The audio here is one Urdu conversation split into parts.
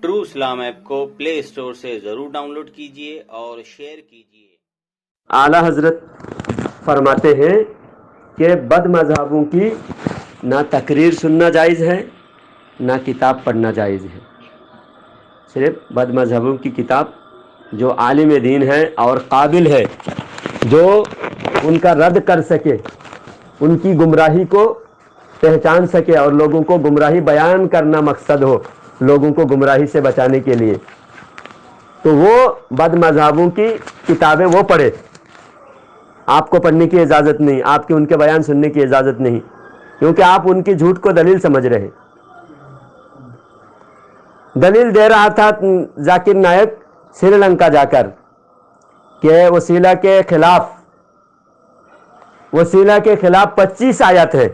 ٹرو اسلام ایپ کو پلے اسٹور سے ضرور ڈاؤن لوڈ کیجیے اور شیئر کیجیے۔ اعلیٰ حضرت فرماتے ہیں کہ بد مذہبوں کی نہ تقریر سننا جائز ہے نہ کتاب پڑھنا جائز ہے۔ صرف بد مذہبوں کی کتاب جو عالم دین ہے اور قابل ہے، جو ان کا رد کر سکے، ان کی گمراہی کو پہچان سکے اور لوگوں کو گمراہی بیان کرنا مقصد ہو، لوگوں کو گمراہی سے بچانے کے لیے، تو وہ بد مذہبوں کی کتابیں وہ پڑھے۔ آپ کو پڑھنے کی اجازت نہیں، آپ کی ان کے بیان سننے کی اجازت نہیں، کیونکہ آپ ان کی جھوٹ کو دلیل سمجھ رہے ہیں۔ دلیل دے رہا تھا ذاکر نائک سری لنکا جا کر کہ وسیلہ کے خلاف 25 آیت ہے،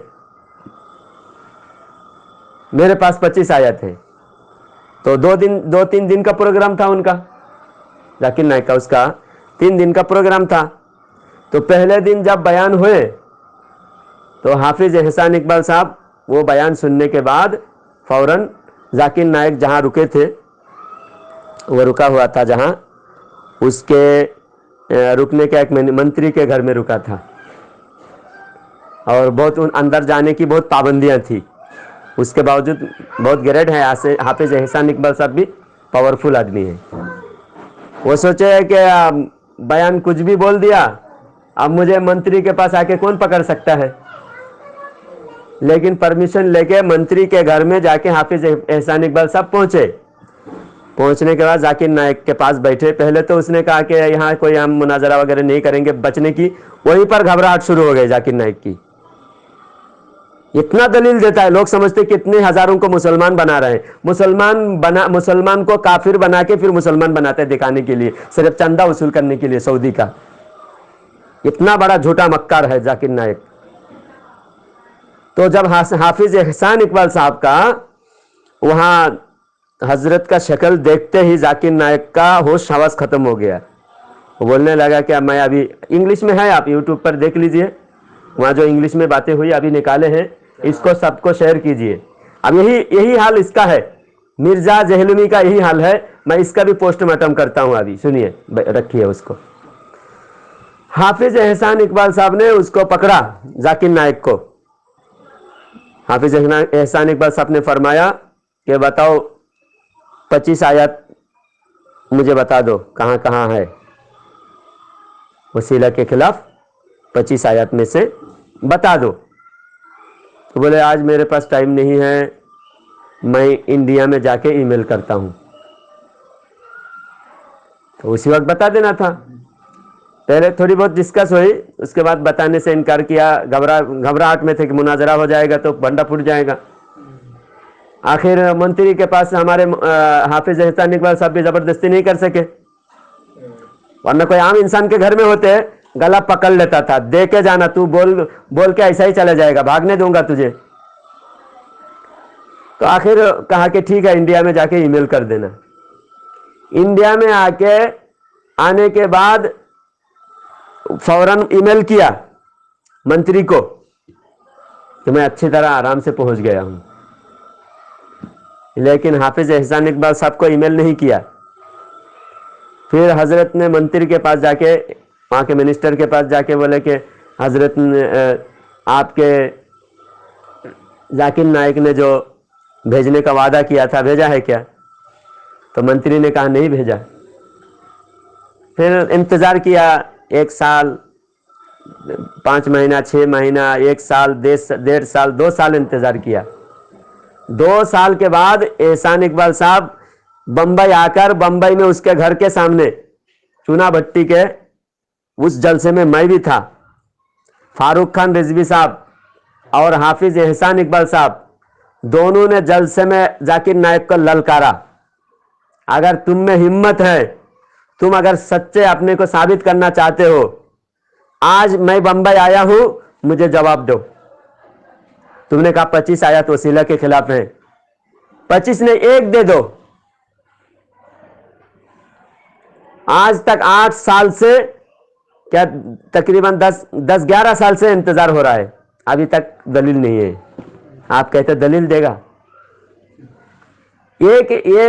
میرے پاس 25 آیت ہے۔ تو دو تین دن کا پروگرام تھا ان کا، ذاکر نائک کا، اس کا 3 دن کا پروگرام تھا۔ تو پہلے دن جب بیان ہوئے تو حافظ احسان اقبال صاحب وہ بیان سننے کے بعد فوراً ذاکر نائک جہاں رکے تھے، وہ رکا ہوا تھا جہاں، اس کے رکنے کے ایک منتری کے گھر میں رکا تھا، اور بہت اندر جانے کی بہت پابندیاں تھیں۔ اس کے باوجود بہت گریڈ ہے حافظ احسان اقبال صاحب بھی پاورفل آدمی ہے۔ وہ سوچے کہ بیان کچھ بھی بول دیا، اب مجھے منتری کے پاس آ کے کون پکڑ سکتا ہے، لیکن پرمیشن لے کے منتری کے گھر میں جا کے حافظ احسان اقبال صاحب پہنچنے کے بعد ذاکر نائک کے پاس بیٹھے۔ پہلے تو اس نے کہا کہ یہاں کوئی ہم مناظرہ وغیرہ نہیں کریں گے بچنے کی، وہیں پر گھبراہٹ شروع ہو گئی ذاکر نائک کی۔ اتنا دلیل دیتا ہے، لوگ سمجھتے کتنے ہزاروں کو مسلمان بنا رہے ہیں، مسلمان کو کافر بنا کے پھر مسلمان بناتے ہیں دکھانے کے لیے، صرف چندہ وصول کرنے کے لیے سعودی کا۔ اتنا بڑا جھوٹا مکار ہے ذاکر نائک۔ تو جب حافظ احسان اقبال صاحب کا وہاں حضرت کا شکل دیکھتے ہی ذاکر نائک کا ہوش حواس ختم ہو گیا۔ وہ بولنے لگا کہ میں ابھی، انگلش میں ہے، آپ یوٹیوب پر دیکھ لیجئے، وہاں جو انگلش میں باتیں ہوئی ابھی نکالے ہیں، اس کو سب کو شیئر کیجئے۔ اب یہی حال اس کا ہے، مرزا جہلمی کا یہی حال ہے۔ میں اس کا بھی پوسٹ مارٹم کرتا ہوں، ابھی سنیے، رکھیے اس کو۔ حافظ احسان اقبال صاحب نے اس کو پکڑا، ذاکر نائک کو۔ حافظ احسان اقبال صاحب نے فرمایا کہ بتاؤ 25 آیات مجھے بتا دو کہاں کہاں ہے، وسیلہ کے خلاف 25 آیات میں سے بتا دو۔ تو بولے آج میرے پاس ٹائم نہیں ہے، میں انڈیا میں جا کے ای میل کرتا ہوں۔ تو اسی وقت بتا دینا تھا۔ پہلے تھوڑی بہت ڈسکس ہوئی، اس کے بعد بتانے سے انکار کیا، گھبراہٹ میں تھے کہ مناظرہ ہو جائے گا تو بنڈا پھوٹ جائے گا۔ آخر منتری کے پاس ہمارے حافظ احسان اقبال صاحب بھی زبردستی نہیں کر سکے، ورنہ کوئی عام انسان کے گھر میں ہوتے گلا پکڑ لیتا تھا، دے کے جانا، تو بول کے ایسا ہی چلا جائے گا، بھاگنے دوں گا تجھے۔ تو آخر کہا کہ ٹھیک ہے، انڈیا میں جا کے ای میل کر دینا۔ انڈیا میں آنے کے بعد فوراً ای میل کیا منتری کو کہ میں اچھی طرح آرام سے پہنچ گیا ہوں، لیکن حافظ احسان اقبال صاحب کو ای میل نہیں کیا۔ پھر حضرت نے منتری کے پاس جا کے، وہاں کے منسٹر کے پاس جا کے بولے کہ حضرت آپ کے ذاکر نائک نے جو بھیجنے کا وعدہ کیا تھا بھیجا ہے کیا؟ تو منتری نے کہا نہیں بھیجا۔ پھر انتظار کیا، 1 سال، 5 مہینہ، 6 مہینہ، 1 سال، 1.5 سال، 2 سال انتظار کیا۔ 2 سال کے بعد احسان اقبال صاحب بمبئی آ کر، بمبئی میں اس کے گھر کے سامنے چونا بھٹی کے اس جلسے میں میں بھی تھا، فاروق خان رضوی صاحب اور حافظ احسان اقبال صاحب دونوں نے جلسے میں ذاکر نائک کو للکارا، اگر تم میں ہمت ہے، تم اگر سچے اپنے کو ثابت کرنا چاہتے ہو، آج میں بمبئی آیا ہوں، مجھے جواب دو۔ تم نے کہا 25 آیات وسیلہ کے خلاف ہیں، 25 نے 1 دے دو۔ آج تک 8 سال سے، کیا تقریباً 10-11 سال سے انتظار ہو رہا ہے، ابھی تک دلیل نہیں ہے۔ آپ کہتے دلیل دے گا؟ ایک یہ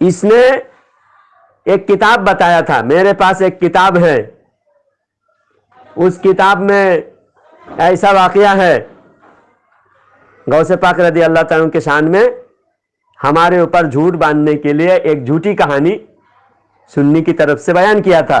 اس نے ایک کتاب بتایا تھا، میرے پاس ایک کتاب ہے، اس کتاب میں ایسا واقعہ ہے غوث پاک رضی اللہ تعالیٰ عنہ کے شان میں، ہمارے اوپر جھوٹ باندھنے کے لیے ایک جھوٹی کہانی سنی کی طرف سے بیان کیا تھا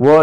وہ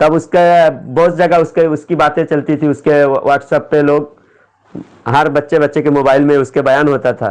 تب اس کے بہت جگہ اس کی باتیں چلتی تھی، اس کے واٹس ایپ پہ لوگ، ہر بچے کے موبائل میں اس کے بیان ہوتا تھا۔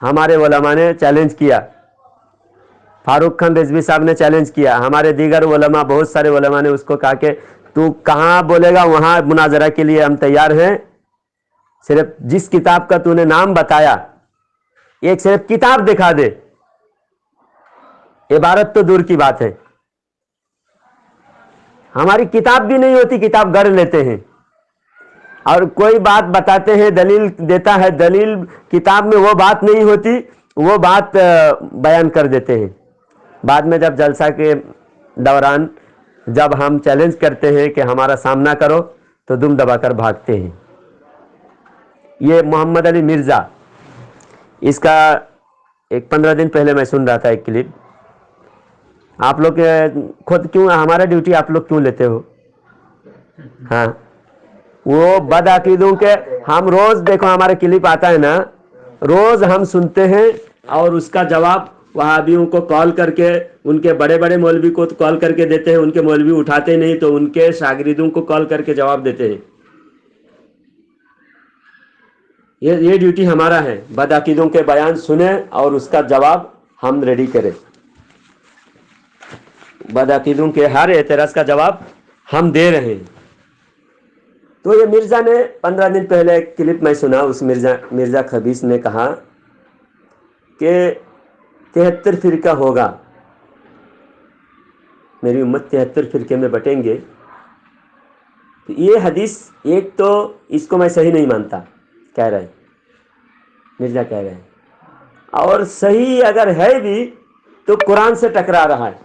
ہمارے علماء نے چیلنج کیا، فاروق خان رضوی صاحب نے چیلنج کیا، ہمارے دیگر علماء، بہت سارے علماء نے اس کو کہا کہ تو کہاں بولے گا وہاں مناظرہ کے لیے ہم تیار ہیں، صرف جس کتاب کا تو نے نام بتایا ایک صرف کتاب دکھا دے، عبارت تو دور کی بات ہے، ہماری کتاب بھی نہیں ہوتی، کتاب گڑھ لیتے ہیں، اور کوئی بات بتاتے ہیں، دلیل دیتا ہے، دلیل کتاب میں وہ بات نہیں ہوتی، وہ بات بیان کر دیتے ہیں۔ بعد میں جب جلسہ کے دوران جب ہم چیلنج کرتے ہیں کہ ہمارا سامنا کرو تو دم دبا کر بھاگتے ہیں۔ یہ محمد علی مرزا، اس کا ایک 15 دن پہلے میں سن رہا تھا ایک کلپ۔ آپ لوگ خود کیوں ہمارا ڈیوٹی آپ لوگ کیوں لیتے ہو؟ ہاں، وہ بد عقیدوں کے ہم روز، دیکھو ہمارا کلپ آتا ہے نا، روز ہم سنتے ہیں، اور اس کا جواب وہابیوں کو کال کر کے، ان کے بڑے بڑے مولوی کو کال کر کے دیتے ہیں، ان کے مولوی اٹھاتے نہیں تو ان کے شاگردوں کو کال کر کے جواب دیتے ہیں۔ یہ ڈیوٹی ہمارا ہے، بد عقیدوں کے بیان سنیں اور اس کا جواب ہم ریڈی کریں، بد عقیدوں کے ہر اعتراض کا جواب ہم دے رہے ہیں۔ تو یہ مرزا نے 15 دن پہلے ایک کلپ میں سنا، اس مرزا خبیث نے کہا کہ 73 فرقہ ہوگا، میری امت 73 فرقے میں بٹیں گے۔ یہ حدیث ایک تو اس کو میں صحیح نہیں مانتا، کہہ رہے ہیں مرزا، کہہ رہے ہیں، اور صحیح اگر ہے بھی تو قرآن سے ٹکرا رہا ہے،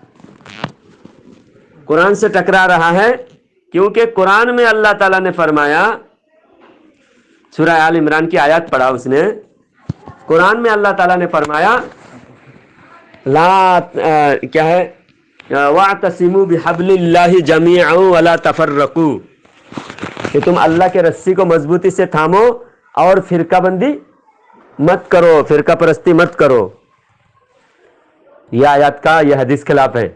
قرآن سے ٹکرا رہا ہے، کیونکہ قرآن میں اللہ تعالیٰ نے فرمایا، سورہ آل عمران کی آیات پڑھا اس نے، قرآن میں اللہ تعالیٰ نے فرمایا کیا ہے، وَاعْتَصِمُوا بِحَبْلِ اللَّهِ جَمِيعًا وَلَا تَفَرَّقُوا، کہ تم اللہ کے رسی کو مضبوطی سے تھامو اور فرقہ بندی مت کرو، فرقہ پرستی مت کرو۔ یہ آیات کا یہ حدیث خلاف ہے۔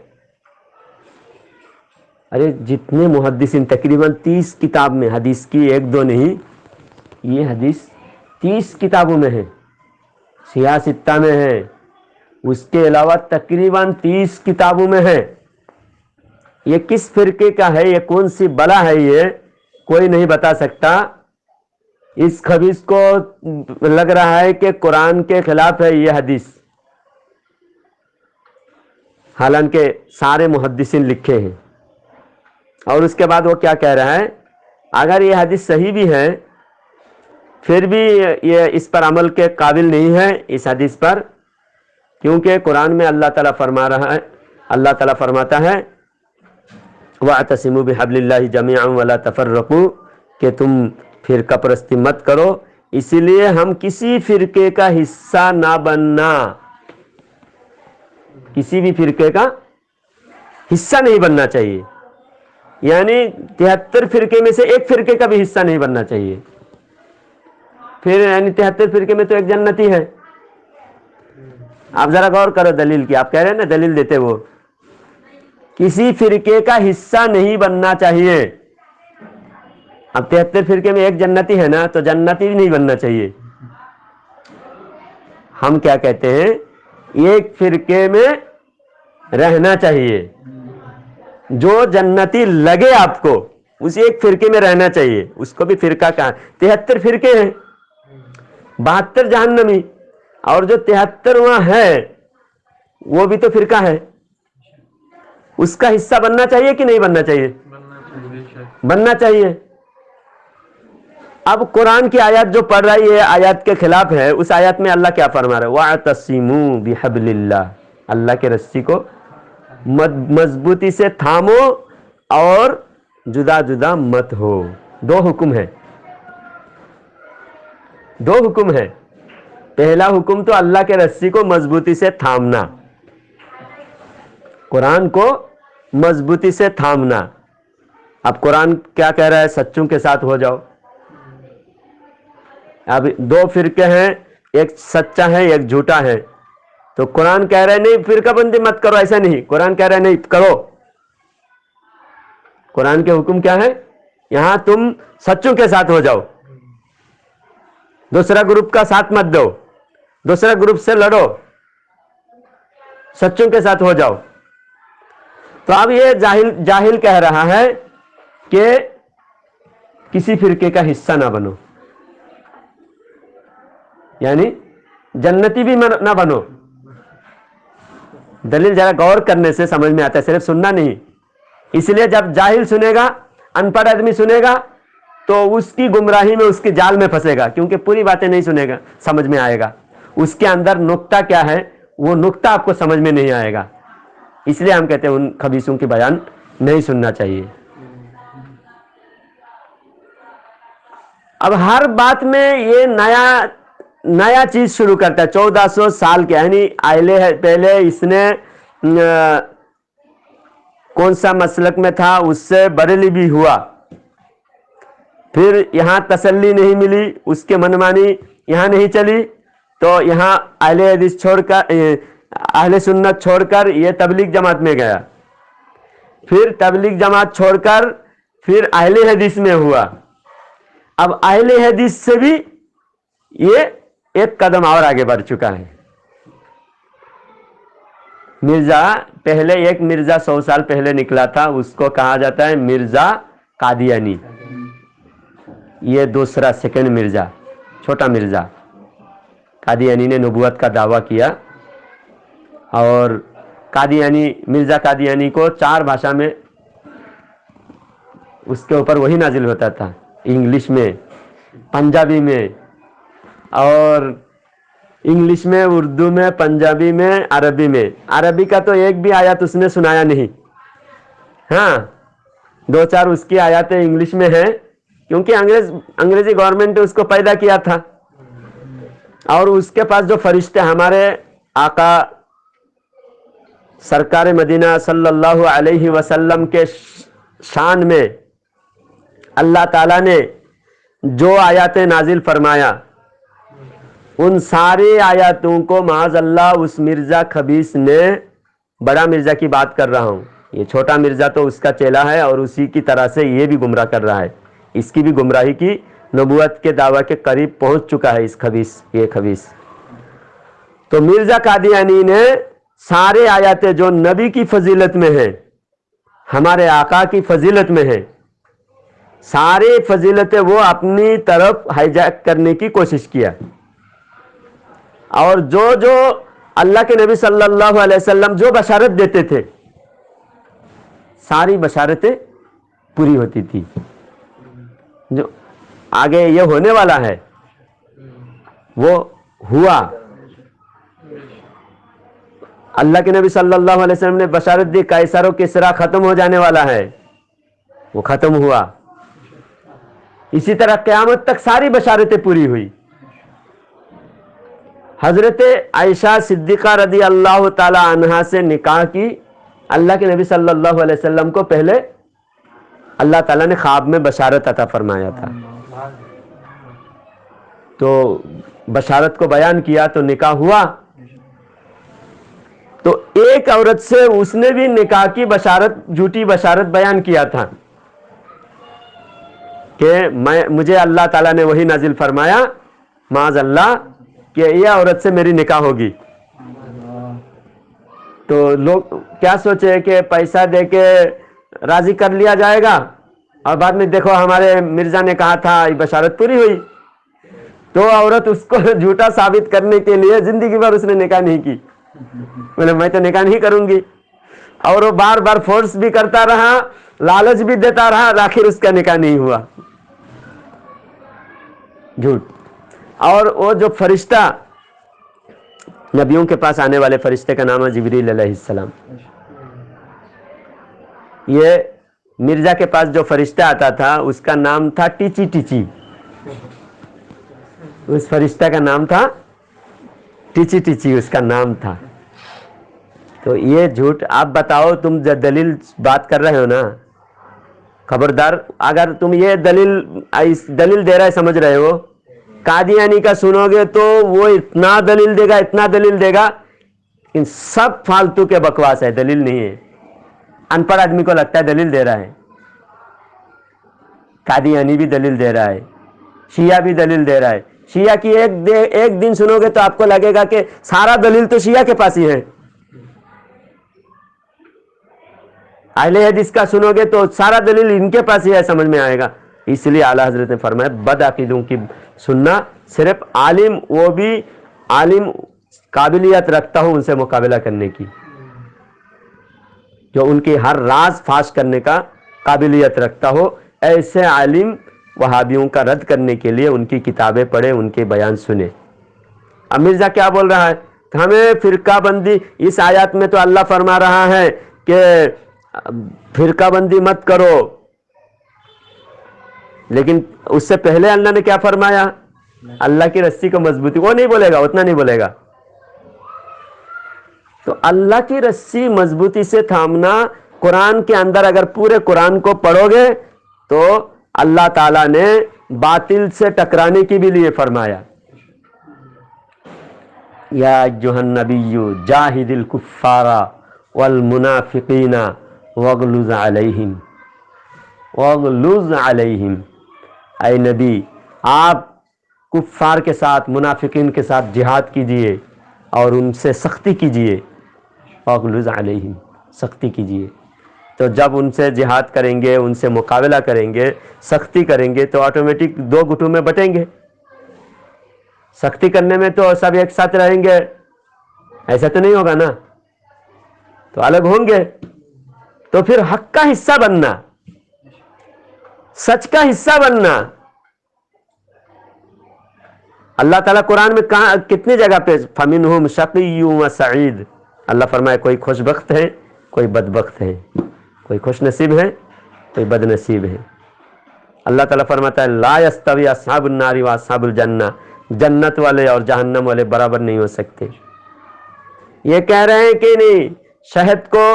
ارے جتنے محدثین، تقریباً 30 کتاب میں، حدیث کی ایک دو نہیں، یہ حدیث 30 کتابوں میں ہے، سیاہ ستہ میں ہے، اس کے علاوہ تقریباً 30 کتابوں میں ہے۔ یہ کس فرقے کا ہے، یہ کون سی بلا ہے، یہ کوئی نہیں بتا سکتا۔ اس خبیث کو لگ رہا ہے کہ قرآن کے خلاف ہے یہ حدیث، حالانکہ سارے محدثین لکھے ہیں۔ اور اس کے بعد وہ کیا کہہ رہا ہے، اگر یہ حدیث صحیح بھی ہے پھر بھی یہ اس پر عمل کے قابل نہیں ہے، اس حدیث پر، کیونکہ قرآن میں اللہ تعالیٰ فرما رہا ہے، اللہ تعالیٰ فرماتا ہے وَاعْتَصِمُوا بِحَبْلِ اللَّهِ جَمِيعًا وَلَا تَفَرَّقُوا، کہ تم فرقہ پرستی مت کرو، اسی لیے ہم کسی فرقے کا حصہ نہ بننا، کسی بھی فرقے کا حصہ نہیں بننا چاہیے، یعنی 73 فرقے میں سے ایک فرقے کا بھی حصہ نہیں بننا چاہیے۔ پھر یعنی 73 فرقے میں تو ایک جنتی ہے۔ آپ ذرا غور کرو دلیل کی، آپ کہہ رہے ہیں نا دلیل دیتے، وہ کسی فرقے کا حصہ نہیں بننا چاہیے۔ اب 73 فرقے میں ایک جنتی ہے نا، تو جنتی بھی نہیں بننا چاہیے۔ ہم کیا کہتے ہیں، ایک فرقے میں رہنا چاہیے، جو جنتی لگے آپ کو اسی ایک فرقے میں رہنا چاہیے، اس کو بھی فرقہ کہا۔ 73 فرقے ہیں، 72 جہنمی، اور جو 73واں ہے وہ بھی تو فرقہ ہے، اس کا حصہ بننا چاہیے کہ نہیں بننا چاہیے؟ بننا چاہیے۔ اب قرآن کی آیات جو پڑھ رہی ہے آیات کے خلاف ہے، اس آیات میں اللہ کیا فرما رہا ہے؟ وَاعْتَصِمُوا بِحَبْلِ اللَّهِ، اللہ کے رسی کو مضبوطی سے تھامو اور جدا جدا مت ہو۔ دو حکم ہے، دو حکم ہے۔ پہلا حکم تو اللہ کے رسی کو مضبوطی سے تھامنا، قرآن کو مضبوطی سے تھامنا۔ اب قرآن کیا کہہ رہا ہے؟ سچوں کے ساتھ ہو جاؤ۔ اب دو فرقے ہیں، ایک سچا ہے ایک جھوٹا ہے، تو قرآن کہہ رہے نہیں فرقہ بندی مت کرو، ایسا نہیں، قرآن کہہ رہے نہیں کرو۔ قرآن کے حکم کیا ہے؟ یہاں تم سچوں کے ساتھ ہو جاؤ، دوسرا گروپ کا ساتھ مت دو، دوسرا گروپ سے لڑو، سچوں کے ساتھ ہو جاؤ۔ تو اب یہ جاہل کہہ رہا ہے کہ کسی فرقے کا حصہ نہ بنو، یعنی جنتی بھی نہ بنو۔ دلیل ذرا غور کرنے سے سمجھ میں آتا ہے، صرف سننا نہیں۔ اس لیے جب جاہل سنے گا، ان پڑھ آدمی سنے گا تو اس کی گمراہی میں، اس کے جال میں پھنسے گا، کیونکہ پوری باتیں نہیں سنے گا، سمجھ میں آئے گا اس کے اندر نقطہ کیا ہے، وہ نقطہ آپ کو سمجھ میں نہیں آئے گا۔ اس لیے ہم کہتے ہیں ان خبیثوں کی بیان نہیں سننا چاہیے۔ اب ہر بات میں یہ نیا چیز شروع کرتا ہے۔ 1400 سال کے، یعنی پہلے اس نے کون سا مسلک میں تھا، اس سے بریلی بھی ہوا، پھر یہاں تسلی نہیں ملی، اس کے منمانی یہاں نہیں چلی، تو یہاں اہل حدیث چھوڑ کر، اہل سنت چھوڑ کر یہ تبلیغ جماعت میں گیا، پھر تبلیغ جماعت چھوڑ کر پھر اہل حدیث میں ہوا۔ اب اہل حدیث سے بھی یہ ایک قدم اور آگے بڑھ چکا ہے۔ مرزا پہلے، ایک مرزا 100 سال پہلے نکلا تھا، اس کو کہا جاتا ہے مرزا قادیانی۔ یہ دوسرا سیکنڈ مرزا، چھوٹا مرزا قادیانی نے نبوت کا دعویٰ کیا، اور مرزا قادیانی کو 4 بھاشا میں اس کے اوپر وہی نازل ہوتا تھا، انگلش میں، پنجابی میں، اور انگلش میں، اردو میں، پنجابی میں، عربی میں۔ عربی کا تو ایک بھی آیات اس نے سنایا نہیں، ہاں 2-4 اس کی آیاتیں انگلش میں ہیں، کیونکہ انگریزی گورنمنٹ نے اس کو پیدا کیا تھا، اور اس کے پاس جو فرشتے، ہمارے آقا سرکار مدینہ صلی اللہ علیہ وسلم کے شان میں اللہ تعالیٰ نے جو آیاتیں نازل فرمایا، ان ساری آیاتوں کو معاذ اللہ اس مرزا خبیث نے، بڑا مرزا کی بات کر رہا ہوں، یہ چھوٹا مرزا تو اس کا چیلا ہے، اور اسی کی طرح سے یہ بھی گمراہ کر رہا ہے، اس کی بھی گمراہی کی نبوت کے دعویٰ کے قریب پہنچ چکا ہے یہ خبیث۔ تو مرزا قادیانی نے سارے آیاتیں جو نبی کی فضیلت میں ہیں، ہمارے آقا کی فضیلت میں ہیں، ساری فضیلتیں وہ اپنی طرف ہائی جیک کرنے کی کوشش کیا، اور جو اللہ کے نبی صلی اللہ علیہ وسلم جو بشارت دیتے تھے، ساری بشارتیں پوری ہوتی تھی۔ جو آگے یہ ہونے والا ہے وہ ہوا۔ اللہ کے نبی صلی اللہ علیہ وسلم نے بشارت دی، قیصر و کسریٰ ختم ہو جانے والا ہے، وہ ختم ہوا۔ اسی طرح قیامت تک ساری بشارتیں پوری ہوئی۔ حضرت عائشہ صدیقہ رضی اللہ تعالی عنہا سے نکاح کی، اللہ کے نبی صلی اللہ علیہ وسلم کو پہلے اللہ تعالیٰ نے خواب میں بشارت عطا فرمایا تھا، تو بشارت کو بیان کیا تو نکاح ہوا۔ تو ایک عورت سے اس نے بھی نکاح کی بشارت، جھوٹی بشارت بیان کیا تھا کہ مجھے اللہ تعالیٰ نے وہی نازل فرمایا معاذ اللہ کہ یہ عورت سے میری نکاح ہوگی۔ تو لوگ کیا سوچے کہ پیسہ دے کے راضی کر لیا جائے گا، اور بعد میں دیکھو ہمارے مرزا نے کہا تھا، یہ بشارت پوری ہوئی۔ تو عورت اس کو جھوٹا ثابت کرنے کے لیے زندگی بھر اس نے نکاح نہیں کی، بولے میں تو نکاح نہیں کروں گی، اور وہ بار بار فورس بھی کرتا رہا، لالچ بھی دیتا رہا، آخر اس کا نکاح نہیں ہوا۔ جھوٹ. اور وہ جو فرشتہ نبیوں کے پاس آنے والے فرشتے کا نام ہے جبریل علیہ السلام. یہ مرزا کے پاس جو فرشتہ آتا تھا اس کا نام تھا ٹیچی ٹیچی. اس فرشتہ کا نام تھا ٹیچی ٹیچی، اس کا نام تھا. تو یہ جھوٹ. آپ بتاؤ تم جو دلیل بات کر رہے ہو نا، خبردار اگر تم یہ دلیل دے رہے سمجھ رہے ہو، قادیانی کا سنو گے تو وہ اتنا دلیل دے گا، اتنا دلیل دے گا. ان سب فالتو کے بکواس ہے، دلیل نہیں ہے. ان پڑھ آدمی کو لگتا ہے دلیل دے رہا ہے. قادیانی بھی دلیل دے رہا ہے، شیعہ بھی دلیل دے رہا ہے. شیعہ کی ایک دن سنو گے تو آپ کو لگے گا کہ سارا دلیل تو شیعہ کے پاس ہی ہے. اہل حدیث کا سنو گے تو سارا دلیل ان کے پاس ہی ہے، سمجھ میں آئے گا. اس لیے اعلیٰ حضرت نے فرمایا بد عقیدوں کی سننا صرف عالم، وہ بھی عالم قابلیت رکھتا ہو ان سے مقابلہ کرنے کی، جو ان کی ہر راز فاش کرنے کا قابلیت رکھتا ہو، ایسے عالم وہابیوں کا رد کرنے کے لیے ان کی کتابیں پڑھے، ان کے بیان سنے. اب مرزا کیا بول رہا ہے؟ ہمیں فرقہ بندی، اس آیات میں تو اللہ فرما رہا ہے کہ فرقہ بندی مت کرو، لیکن اس سے پہلے اللہ نے کیا فرمایا؟ اللہ کی رسی کو مضبوطی. وہ نہیں بولے گا، اتنا نہیں بولے گا. تو اللہ کی رسی مضبوطی سے تھامنا، قرآن کے اندر اگر پورے قرآن کو پڑھو گے تو اللہ تعالیٰ نے باطل سے ٹکرانے کی بھی لیے فرمایا یا ایھا النبی جاہد الکفار والمنافقین واغلظ علیہم. اے نبی آپ کفار کے ساتھ، منافقین کے ساتھ جہاد کیجئے اور ان سے سختی کیجئے. واغلظ علیہم، سختی کیجئے. تو جب ان سے جہاد کریں گے، ان سے مقابلہ کریں گے، سختی کریں گے تو آٹومیٹک دو گٹوں میں بٹیں گے. سختی کرنے میں تو سب ایک ساتھ رہیں گے، ایسا تو نہیں ہوگا نا، تو الگ ہوں گے. تو پھر حق کا حصہ بننا، سچ کا حصہ بننا. اللہ تعالیٰ قرآن میں کہاں کتنی جگہ پہ فَمِنْهُمْ شَقِيٌّ وَسَعِيدٌ، اللہ فرمائے کوئی خوش بخت ہے، کوئی بدبخت ہے، کوئی خوش نصیب ہے، کوئی بد نصیب ہے. اللہ تعالیٰ فرماتا ہے لا یستوی اصحاب النار واصحاب الجنہ، جنت والے اور جہنم والے برابر نہیں ہو سکتے. یہ کہہ رہے ہیں کہ نہیں شہد کو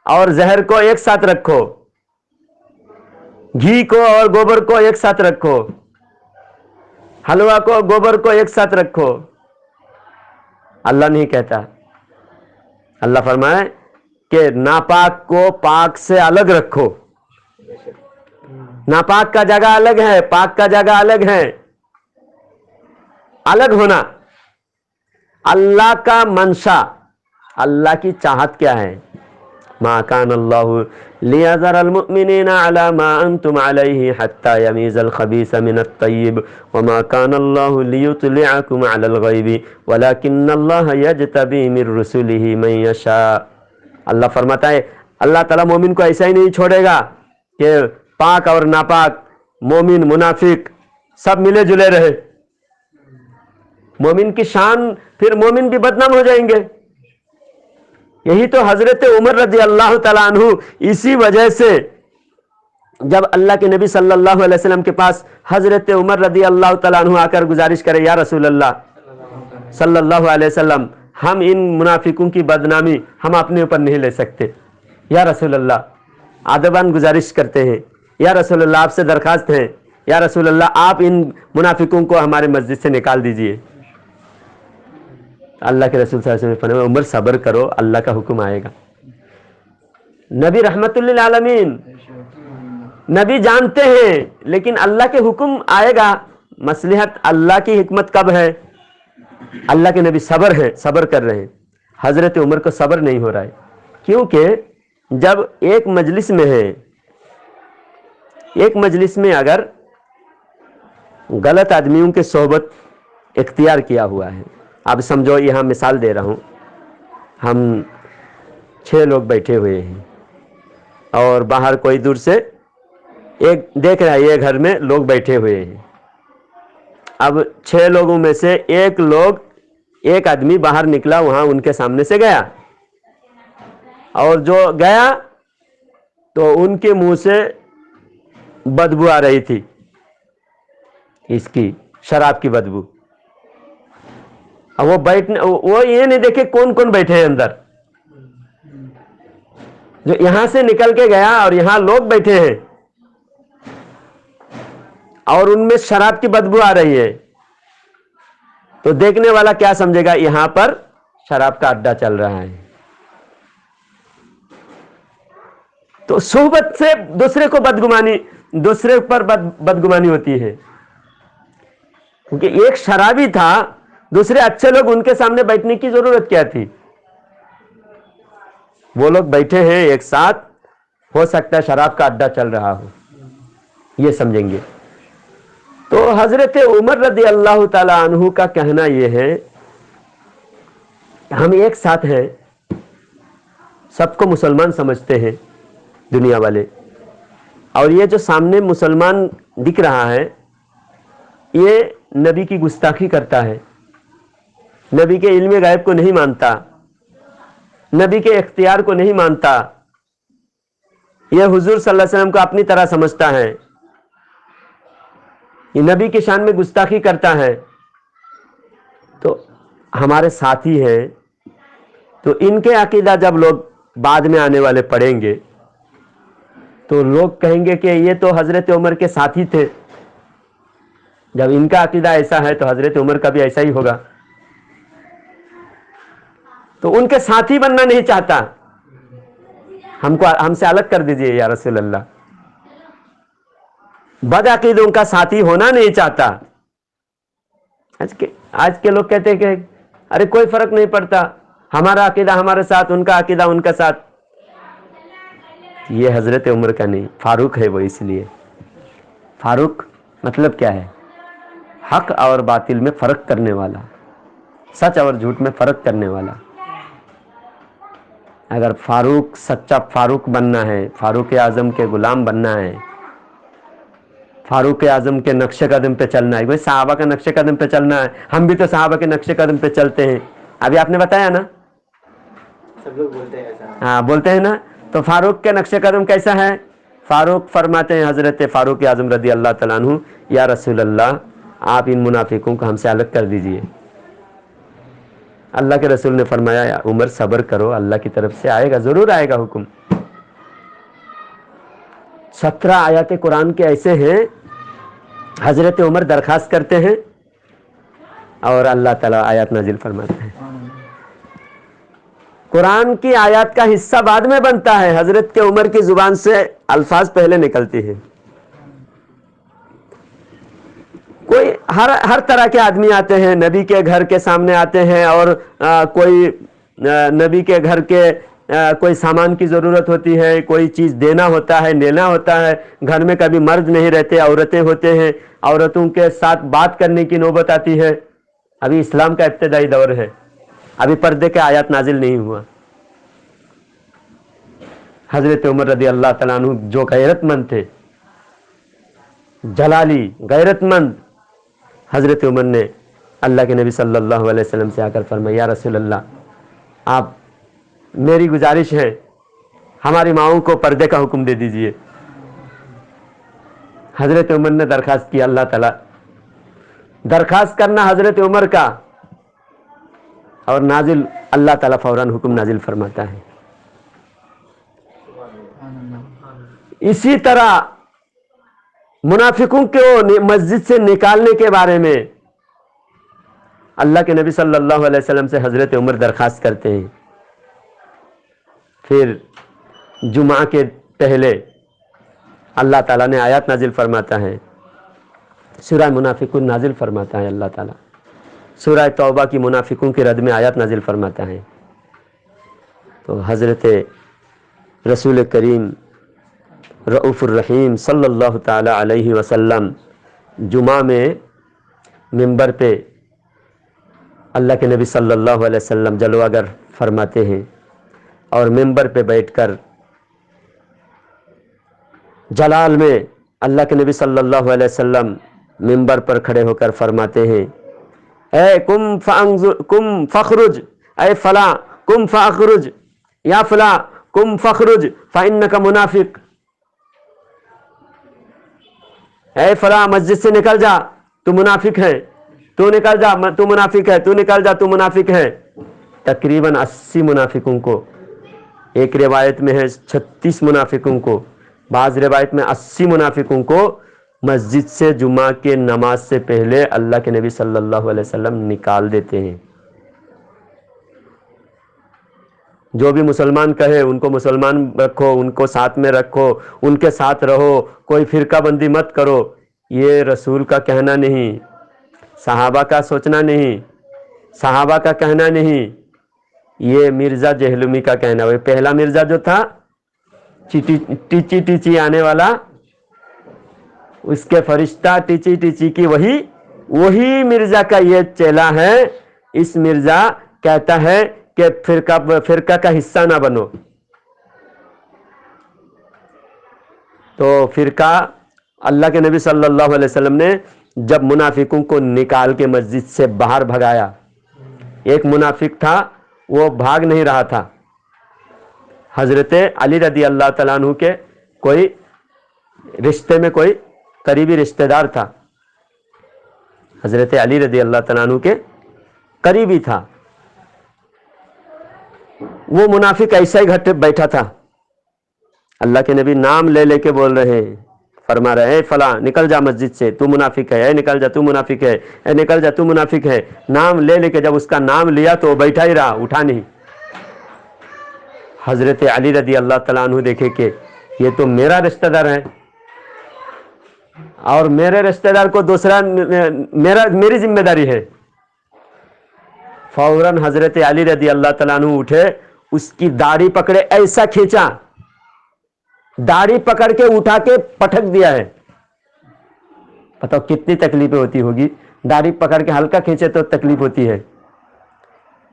اور زہر کو ایک ساتھ رکھو، گھی کو اور گوبر کو ایک ساتھ رکھو، حلوہ کو گوبر کو ایک ساتھ رکھو. اللہ نہیں کہتا. اللہ فرمائے کہ ناپاک کو پاک سے الگ رکھو. ناپاک کا جگہ الگ ہے، پاک کا جگہ الگ ہے. الگ ہونا اللہ کا منشا، اللہ کی چاہت کیا ہے؟ ما کان اللہ لیذر المؤمنین علی ما انتم علیہ حتی یمیز الخبیث من الطیب وما کان اللہ لیطلعکم علی الغیب ولکن اللہ یجتبی من رسلہ من یشاء. اللہ فرماتا ہے اللہ تعالیٰ مومن کو ایسا ہی نہیں چھوڑے گا کہ پاک اور ناپاک، مومن منافق سب ملے جلے رہے. مومن کی شان، پھر مومن بھی بدنام ہو جائیں گے. یہی تو حضرت عمر رضی اللہ تعالیٰ عنہ، اسی وجہ سے جب اللہ کے نبی صلی اللہ علیہ وسلم کے پاس حضرت عمر رضی اللہ تعالیٰ عنہ آ کر گزارش کرے یا رسول اللہ صلی اللہ علیہ وسلم، ہم ان منافقوں کی بدنامی ہم اپنے اوپر نہیں لے سکتے. یا رسول اللہ ادباً گزارش کرتے ہیں، یا رسول اللہ آپ سے درخواست ہے، یا رسول اللہ آپ ان منافقوں کو ہمارے مسجد سے نکال دیجئے. اللہ کے رسول صلی اللہ علیہ وسلم فرمایا عمر صبر کرو، اللہ کا حکم آئے گا. نبی رحمت للعالمین، نبی جانتے ہیں لیکن اللہ کے حکم آئے گا. مصلحت اللہ کی حکمت کب ہے؟ اللہ کے نبی صبر ہے، صبر کر رہے ہیں. حضرت عمر کو صبر نہیں ہو رہا ہے، کیونکہ جب ایک مجلس میں ہے، ایک مجلس میں اگر غلط آدمیوں کے صحبت اختیار کیا ہوا ہے، اب سمجھو یہاں مثال دے رہا ہوں، ہم 6 لوگ بیٹھے ہوئے ہیں اور باہر کوئی دور سے ایک دیکھ رہا ہے، یہ گھر میں لوگ بیٹھے ہوئے ہیں اب 6 لوگوں میں سے ایک آدمی باہر نکلا, وہاں ان کے سامنے سے گیا, اور جو گیا تو ان کے منہ سے بدبو آ رہی تھی, اس کی شراب کی بدبو. اب وہ یہ نہیں دیکھے کون کون بیٹھے ہیں اندر, جو یہاں سے نکل کے گیا اور یہاں لوگ بیٹھے ہیں اور ان میں شراب کی بدبو آ رہی ہے, تو دیکھنے والا کیا سمجھے گا, یہاں پر شراب کا اڈا چل رہا ہے. تو صحبت سے دوسرے پر بدگمانی ہوتی ہے, کیونکہ ایک شرابی تھا, دوسرے اچھے لوگ ان کے سامنے بیٹھنے کی ضرورت کیا تھی؟ وہ لوگ بیٹھے ہیں ایک ساتھ, ہو سکتا ہے شراب کا اڈا چل رہا ہو, یہ سمجھیں گے. تو حضرت عمر رضی اللہ تعالی عنہ کا کہنا یہ ہے, ہم ایک ساتھ ہیں, سب کو مسلمان سمجھتے ہیں دنیا والے, اور یہ جو سامنے مسلمان دکھ رہا ہے یہ نبی کی گستاخی کرتا ہے, نبی کے علم غیب کو نہیں مانتا, نبی کے اختیار کو نہیں مانتا, یہ حضور صلی اللہ علیہ وسلم کو اپنی طرح سمجھتا ہے, یہ نبی کی شان میں گستاخی کرتا ہے. تو ہمارے ساتھی ہیں, تو ان کے عقیدہ جب لوگ بعد میں آنے والے پڑھیں گے تو لوگ کہیں گے کہ یہ تو حضرت عمر کے ساتھی تھے. جب ان کا عقیدہ ایسا ہے تو حضرت عمر کا بھی ایسا ہی ہوگا. تو ان کے ساتھی بننا نہیں چاہتا, ہم سے الگ کر دیجئے یا رسول اللہ. بد عقیدوں کا ساتھی ہونا نہیں چاہتا. آج کے لوگ کہتے ہیں کہ ارے کوئی فرق نہیں پڑتا, ہمارا عقیدہ ہمارے ساتھ, ان کا عقیدہ ان کا ساتھ. یہ حضرت عمر کا نہیں, فاروق ہے وہ. اس لیے فاروق مطلب کیا ہے؟ حق اور باطل میں فرق کرنے والا, سچ اور جھوٹ میں فرق کرنے والا. اگر فاروق سچا فاروق بننا ہے, فاروق اعظم کے غلام بننا ہے, فاروق اعظم کے نقش قدم پہ چلنا ہے, صحابہ کا نقش قدم پہ چلنا ہے, ہم بھی تو صحابہ کے نقش قدم پہ چلتے ہیں. ابھی آپ نے بتایا نا, سب لوگ بولتے ہیں ایسا. ہاں بولتے ہیں نا. تو فاروق کے نقش قدم کیسا ہے؟ فاروق فرماتے ہیں حضرت فاروق اعظم رضی اللہ تعالیٰ عنہ, یا رسول اللہ آپ ان منافقوں کو ہم سے الگ کر دیجئے. اللہ کے رسول نے فرمایا یا عمر صبر کرو, اللہ کی طرف سے آئے گا, ضرور آئے گا حکم. 17 آیات قرآن کے ایسے ہیں, حضرت عمر درخواست کرتے ہیں اور اللہ تعالیٰ آیات نازل فرماتے ہیں. قرآن کی آیات کا حصہ بعد میں بنتا ہے, حضرت کے عمر کی زبان سے الفاظ پہلے نکلتی ہیں. کوئی ہر طرح کے آدمی آتے ہیں, نبی کے گھر کے سامنے آتے ہیں, اور کوئی نبی کے گھر کے کوئی سامان کی ضرورت ہوتی ہے, کوئی چیز دینا ہوتا ہے, لینا ہوتا ہے. گھر میں کبھی مرد نہیں رہتے, عورتیں ہوتے ہیں, عورتوں کے ساتھ بات کرنے کی نوبت آتی ہے. ابھی اسلام کا ابتدائی دور ہے, ابھی پردے کے آیات نازل نہیں ہوا. حضرت عمر رضی اللہ تعالیٰ عنہ جو غیرت مند تھے, جلالی غیرت مند, حضرت عمر نے اللہ کے نبی صلی اللہ علیہ وسلم سے آ کر فرمایا یا رسول اللہ آپ, میری گزارش ہے ہماری ماؤں کو پردے کا حکم دے دیجئے. حضرت عمر نے درخواست کی, اللہ تعالیٰ درخواست کرنا حضرت عمر کا, اور نازل اللہ تعالیٰ فوراً حکم نازل فرماتا ہے. اسی طرح منافقوں کو مسجد سے نکالنے کے بارے میں اللہ کے نبی صلی اللہ علیہ وسلم سے حضرت عمر درخواست کرتے ہیں. پھر جمعہ کے پہلے اللہ تعالیٰ نے آیات نازل فرماتا ہے, سورہ منافقون نازل فرماتا ہے اللہ تعالیٰ, سورہ توبہ کی منافقوں کی رد میں آیات نازل فرماتا ہے. تو حضرت رسول کریم رؤوف الرحیم صلی اللہ تعالی علیہ وسلم جمعہ میں منبر پہ اللہ کے نبی صلی اللہ علیہ وسلم جلوہ گر فرماتے ہیں, اور منبر پہ بیٹھ کر جلال میں اللہ کے نبی صلی اللہ علیہ وسلم منبر پر کھڑے ہو کر فرماتے ہیں اے کم فخرج، اے فلاں کم فخرج، یا فلاں کم فخرج فإنک منافق، اے فلاں مسجد سے نکل جا تو منافق ہے، تو نکل جا تو منافق ہے، تو نکل جا تو منافق ہے۔ تقریباً 80 منافقوں کو، ایک روایت میں ہے 36 منافقوں کو، بعض روایت میں 80 منافقوں کو مسجد سے جمعہ کے نماز سے پہلے اللہ کے نبی صلی اللہ علیہ وسلم نکال دیتے ہیں۔ جو بھی مسلمان کہے ان کو مسلمان رکھو، ان کو ساتھ میں رکھو، ان کے ساتھ رہو، کوئی فرقہ بندی مت کرو، یہ رسول کا کہنا نہیں، صحابہ کا سوچنا نہیں، صحابہ کا کہنا نہیں، یہ مرزا جہلمی کا کہنا ہے۔ پہلا مرزا جو تھا ٹیچی ٹیچی آنے والا، اس کے فرشتہ ٹیچی ٹیچی کی وہی مرزا کا یہ چیلا ہے۔ اس مرزا کہتا ہے کہ فرقہ کا حصہ نہ بنو، تو فرقہ اللہ کے نبی صلی اللہ علیہ وسلم نے جب منافقوں کو نکال کے مسجد سے باہر بھگایا، ایک منافق تھا وہ بھاگ نہیں رہا تھا، حضرت علی رضی اللہ تعالیٰ عنہ کے کوئی رشتے میں کوئی قریبی رشتہ دار تھا، حضرت علی رضی اللہ تعالیٰ عنہ کے قریبی تھا، وہ منافق ایسا ہی بیٹھا تھا، اللہ کے نبی نام لے لے کے بول رہے ہیں، فرما رہے اے فلاں نکل جا مسجد سے تو منافق ہے، اے نکل جا تو منافق ہے، اے نکل جا تو منافق ہے، نام لے لے کے جب اس کا نام لیا تو وہ بیٹھا ہی رہا، اٹھا نہیں۔ حضرت علی رضی اللہ تعالیٰ عنہ دیکھے کہ یہ تو میرا رشتہ دار ہے اور میرے رشتہ دار کو دوسرا میری ذمہ داری ہے، فوراً حضرت علی رضی اللہ تعالیٰ عنہ اٹھے، اس کی داڑھی پکڑے ایسا کھینچا، داڑھی پکڑ کے اٹھا کے پٹک دیا ہے۔ بتاؤ کتنی تکلیفیں ہوتی ہوگی، داڑھی پکڑ کے ہلکا کھینچے تو تکلیف ہوتی ہے،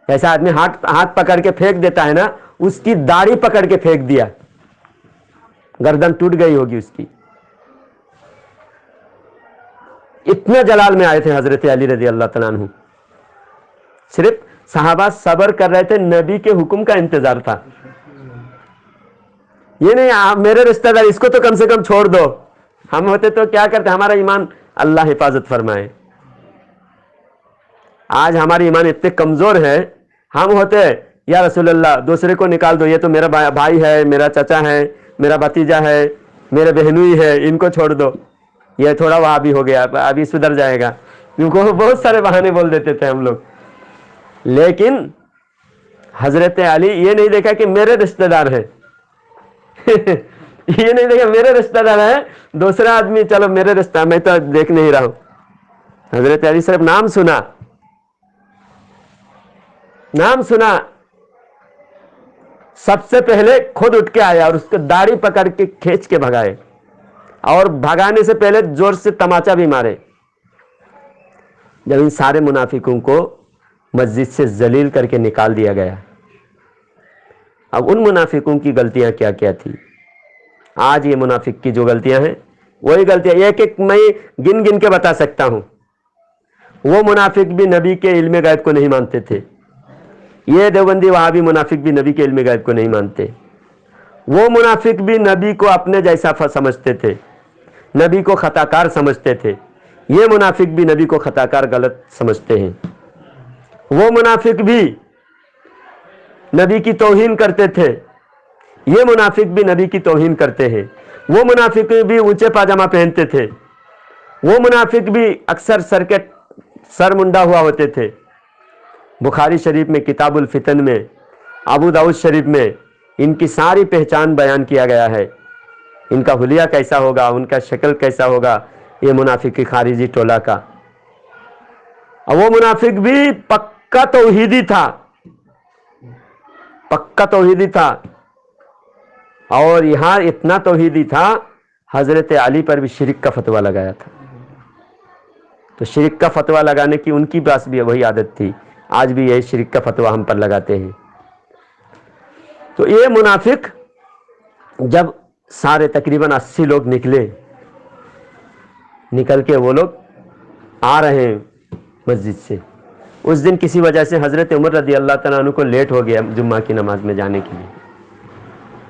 ایسا آدمی ہاتھ پکڑ کے پھینک دیتا ہے نا، اس کی داڑھی پکڑ کے پھینک دیا، گردن ٹوٹ گئی ہوگی اس کی۔ اتنا جلال میں آئے تھے حضرت علی رضی اللہ تعالیٰ عنہ، صرف صحابہ صبر کر رہے تھے، نبی کے حکم کا انتظار تھا، یہ نہیں آپ میرے رشتہ دار اس کو تو کم سے کم چھوڑ دو، ہم ہوتے تو کیا کرتے، ہمارا ایمان اللہ حفاظت فرمائے، آج ہماری ایمان اتنے کمزور ہے، ہم ہوتے یا رسول اللہ دوسرے کو نکال دو، یہ تو میرا بھائی ہے، میرا چچا ہے، میرا بھتیجا ہے، میرے بہنوئی ہے، ان کو چھوڑ دو، یہ تھوڑا وہاں بھی ہو گیا ابھی سدھر جائے گا، کیونکہ بہت سارے بہانے بول دیتے تھے ہم لوگ۔ لیکن حضرت علی یہ نہیں دیکھا کہ میرے رشتہ دار ہے یہ نہیں دیکھا میرے رشتہ دار ہے، دوسرا آدمی چلو میرے رشتہ، میں تو دیکھ نہیں رہا ہوں، حضرت علی صرف نام سنا، نام سنا، سب سے پہلے خود اٹھ کے آیا اور اس کو داڑھی پکڑ کے کھینچ کے بھگائے، اور بھگانے سے پہلے زور سے تماچا بھی مارے۔ جب ان سارے منافقوں کو مسجد سے ذلیل کر کے نکال دیا گیا، اب ان منافقوں کی غلطیاں کیا کیا تھی، آج یہ منافق کی جو غلطیاں ہیں وہی غلطیاں ایک ایک میں گن گن کے بتا سکتا ہوں۔ وہ منافق بھی نبی کے علم غیب کو نہیں مانتے تھے، یہ دیوبندی وہابی منافق بھی نبی کے علم غیب کو نہیں مانتے، وہ منافق بھی نبی کو اپنے جیسا سمجھتے تھے، نبی کو خطا کار سمجھتے تھے، یہ منافق بھی نبی کو خطا کار غلط سمجھتے ہیں، وہ منافق بھی نبی کی توہین کرتے تھے، یہ منافق بھی نبی کی توہین کرتے ہیں، وہ منافق بھی اونچے پاجامہ پہنتے تھے، وہ منافق بھی اکثر سر منڈا ہوا ہوتے تھے۔ بخاری شریف میں کتاب الفتن میں، ابو داؤد شریف میں ان کی ساری پہچان بیان کیا گیا ہے، ان کا حلیہ کیسا ہوگا، ان کا شکل کیسا ہوگا، یہ منافقی خارجی ٹولہ کا۔ اور وہ منافق بھی پکا توحیدی تھا، پکا توحیدی تھا، اور یہاں اتنا توحیدی تھا حضرت علی پر بھی شرک کا فتویٰ لگایا تھا۔ تو شرک کا فتویٰ لگانے کی ان کی پاس بھی وہی عادت تھی، آج بھی یہی شرک کا فتویٰ ہم پر لگاتے ہیں۔ تو یہ منافق جب سارے تقریباً 80 لوگ نکلے، نکل کے وہ لوگ آ رہے ہیں مسجد سے. اس دن کسی وجہ سے حضرت عمر رضی اللہ تعالیٰ عنہ کو لیٹ ہو گیا جمعہ کی نماز میں جانے کے لیے.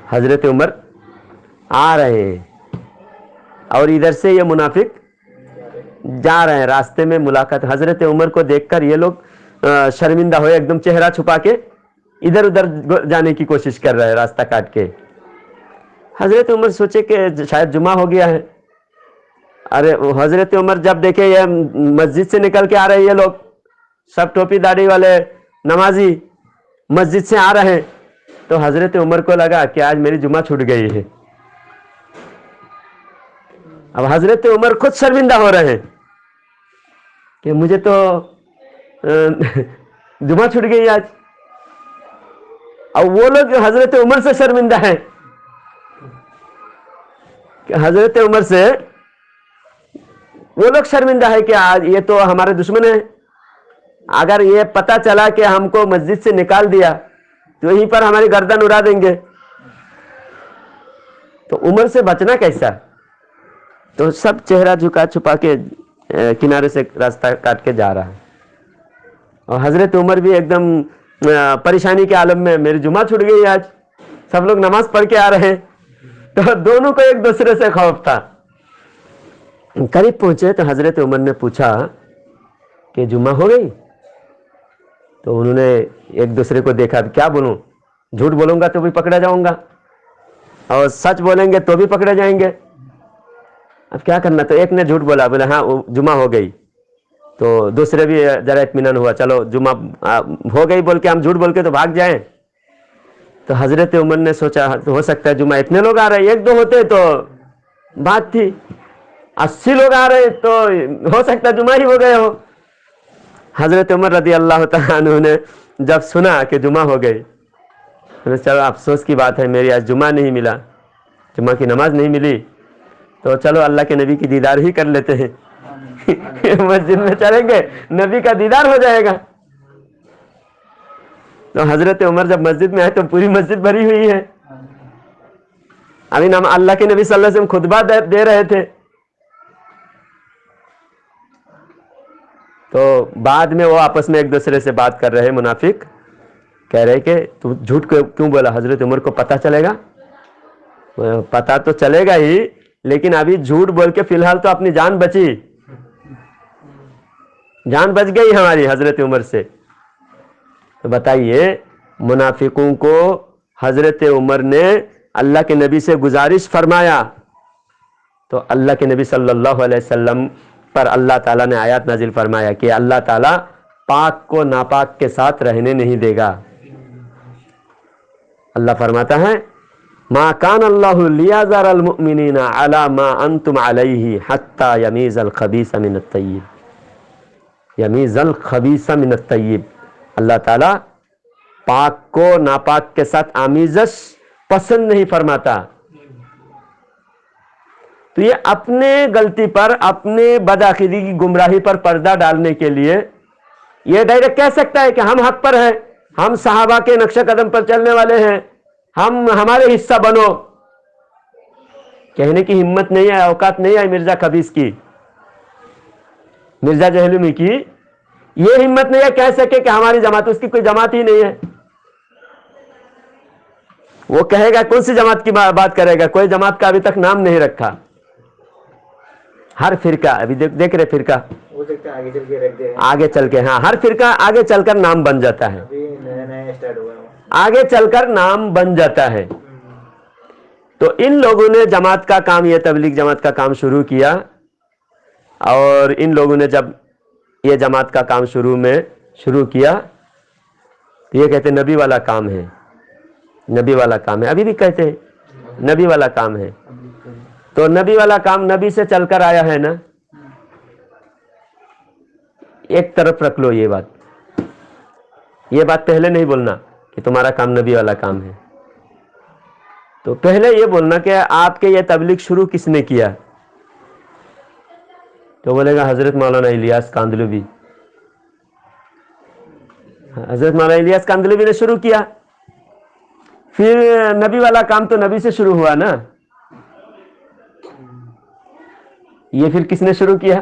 حضرت عمر آ رہے ہیں اور ادھر سے یہ منافق جا رہے ہیں, راستے میں ملاقات. حضرت عمر کو دیکھ کر یہ لوگ شرمندہ ہوئے, ایک دم چہرہ چھپا کے ادھر ادھر جانے کی کوشش کر رہے ہیں راستہ کاٹ کے. حضرت عمر سوچے کہ شاید جمعہ ہو گیا ہے. ارے حضرت عمر جب دیکھے یہ مسجد سے نکل کے آ رہے یہ لوگ, سب ٹوپی داڑھی والے نمازی مسجد سے آ رہے ہیں, تو حضرت عمر کو لگا کہ آج میری جمعہ چھوٹ گئی ہے. اب حضرت عمر خود شرمندہ ہو رہے ہیں کہ مجھے تو جمعہ چھوٹ گئی آج. اور وہ لوگ حضرت عمر سے شرمندہ ہیں کہ حضرت عمر سے وہ لوگ شرمندہ ہے کہ آج یہ تو ہمارے دشمن ہیں, اگر یہ پتہ چلا کہ ہم کو مسجد سے نکال دیا تو یہیں پر ہماری گردن اڑا دیں گے, تو عمر سے بچنا کیسا. تو سب چہرہ جھکا چھپا کے کنارے سے راستہ کاٹ کے جا رہا ہے. اور حضرت عمر بھی ایک دم پریشانی کے عالم میں, میری جمعہ چھوٹ گئی آج, سب لوگ نماز پڑھ کے آ رہے ہیں. تو دونوں کو ایک دوسرے سے خوف تھا. قریب پہنچے تو حضرت عمر نے پوچھا کہ جمعہ ہو گئی. تو انہوں نے ایک دوسرے کو دیکھا, کیا بولوں, جھوٹ بولوں گا تو بھی پکڑا جاؤں گا اور سچ بولیں گے تو بھی پکڑے جائیں گے, اب کیا کرنا. تو ایک نے جھوٹ بولا, بولا ہاں جمعہ ہو گئی. تو دوسرے بھی ذرا اطمینان ہوا, چلو جمعہ ہو گئی بول کے ہم جھوٹ بول کے تو بھاگ جائیں. تو حضرت عمر نے سوچا ہو سکتا ہے جمعہ اتنے لوگ آ رہے ہیں, ایک دو ہوتے تو بات تھی, 80 لوگ آ رہے تو ہو سکتا ہے جمعہ ہی ہو گئے ہو. حضرت عمر رضی اللہ تعالیٰ عنہ نے جب سنا کہ جمعہ ہو گئی, چلو افسوس کی بات ہے میری آج جمعہ نہیں ملا, جمعہ کی نماز نہیں ملی, تو چلو اللہ کے نبی کی دیدار ہی کر لیتے ہیں. مسجد میں چلیں گے, نبی کا دیدار ہو جائے گا. تو حضرت عمر جب مسجد میں آئے تو پوری مسجد بھری ہوئی ہے. ابھی اللہ کے نبی صلی اللہ علیہ وسلم خطبہ دے رہے تھے. تو بعد میں وہ آپس میں ایک دوسرے سے بات کر رہے منافق, کہہ رہے کہ تو جھوٹ کیوں بولا. حضرت عمر کو پتہ چلے گا, پتہ تو چلے گا ہی, لیکن ابھی جھوٹ بول کے فی الحال تو اپنی جان بچی, جان بچ گئی ہماری حضرت عمر سے. تو بتائیے منافقوں کو حضرت عمر نے اللہ کے نبی سے گزارش فرمایا, تو اللہ کے نبی صلی اللہ علیہ وسلم پر اللہ تعالیٰ نے آیات نازل فرمایا کہ اللہ تعالیٰ پاک کو ناپاک کے ساتھ رہنے نہیں دے گا. اللہ فرماتا ہے ما کان اللہ لیذر المؤمنین علی ما انتم علیہ حتی یمیز الخبیث من الطیب, یمیز الخبیث من الطیب. اللہ تعالیٰ پاک کو ناپاک کے ساتھ آمیزش پسند نہیں فرماتا. تو یہ اپنے غلطی پر, اپنے بدعقیدگی کی گمراہی پر پردہ ڈالنے کے لیے یہ ڈائریکٹ کہہ سکتا ہے کہ ہم حق پر ہیں, ہم صحابہ کے نقش قدم پر چلنے والے ہیں, ہمارے حصہ بنو. کہنے کی ہمت نہیں ہے, اوقات نہیں ہے مرزا خبیث کی, مرزا جہلمی کی یہ ہمت نہیں ہے کہہ سکے کہ ہماری جماعت, اس کی کوئی جماعت ہی نہیں ہے. وہ کہے گا کون سی جماعت کی بات کرے گا, کوئی جماعت کا ابھی تک نام نہیں رکھا. ہر فرقہ ابھی دیکھ رہے فرقہ ہو سکتا ہے آگے چل کے رکھ دے, آگے چل کے, ہاں ہر فرقہ آگے چل کر نام بن جاتا ہے, ابھی نیا اسٹارٹ ہوا ہے, آگے چل کر نام بن جاتا ہے. تو ان لوگوں نے جماعت کا کام, یہ تبلیغ جماعت کا کام شروع کیا, اور ان لوگوں نے جب یہ جماعت کا کام شروع کیا تو یہ کہتے نبی والا کام ہے, نبی والا کام ہے. ابھی بھی کہتے ہیں نبی والا کام ہے. تو نبی والا کام نبی سے چل کر آیا ہے نا, ایک طرف رکھ لو یہ بات پہلے نہیں بولنا کہ تمہارا کام نبی والا کام ہے. تو پہلے یہ بولنا کہ آپ کے یہ تبلیغ شروع کس نے کیا. تو بولے گا حضرت مولانا الیاس کاندلوی, حضرت مولانا الیاس کاندلوی نے شروع کیا. پھر نبی والا کام تو نبی سے شروع ہوا نا, یہ پھر کس نے شروع کیا,